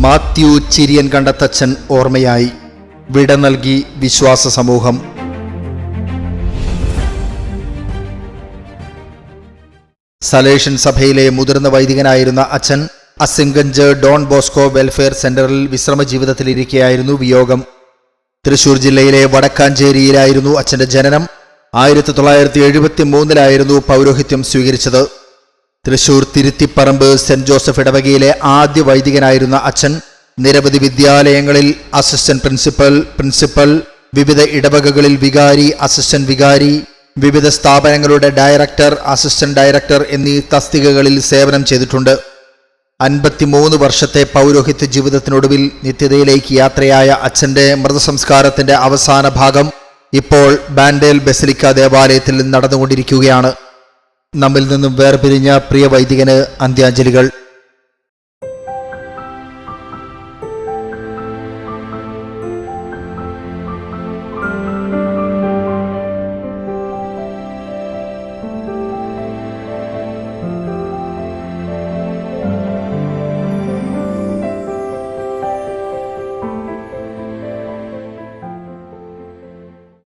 മാത്യു ചിരിയൻ കണ്ടത്തച്ഛൻ ഓർമ്മയായി വിട നൽകി വിശ്വാസ സമൂഹം. സലേഷൻ സഭയിലെ മുതിർന്ന വൈദികനായിരുന്ന അച്ഛൻ അസിംഗഞ്ച് ഡോൺ ബോസ്കോ വെൽഫെയർ സെന്ററിൽ വിശ്രമ ജീവിതത്തിലിരിക്കെയായിരുന്നു വിയോഗം. തൃശൂർ ജില്ലയിലെ വടക്കാഞ്ചേരിയിലായിരുന്നു അച്ഛന്റെ ജനനം. 1973 പൗരോഹിത്യം സ്വീകരിച്ചത്. തൃശൂർ തിരുത്തിപ്പറമ്പ് സെന്റ് ജോസഫ് ഇടവകയിലെ ആദ്യ വൈദികനായിരുന്ന അച്ഛൻ നിരവധി വിദ്യാലയങ്ങളിൽ അസിസ്റ്റന്റ് പ്രിൻസിപ്പൽ, വിവിധ ഇടവകകളിൽ വികാരി, അസിസ്റ്റന്റ് വികാരി, വിവിധ സ്ഥാപനങ്ങളുടെ ഡയറക്ടർ, അസിസ്റ്റന്റ് ഡയറക്ടർ എന്നീ തസ്തികകളിൽ സേവനം ചെയ്തിട്ടുണ്ട്. 53 വർഷത്തെ പൗരോഹിത്യ ജീവിതത്തിനൊടുവിൽ നിത്യതയിലേക്ക് യാത്രയായ അച്ഛന്റെ മൃതസംസ്കാരത്തിന്റെ അവസാന ഭാഗം ഇപ്പോൾ ബാൻഡേൽ ബസിലിക്ക ദേവാലയത്തിൽ നടന്നുകൊണ്ടിരിക്കുകയാണ്. നമ്മിൽ നിന്നും വേർപിരിഞ്ഞ പ്രിയ വൈദികന് അന്ത്യാഞ്ജലികൾ.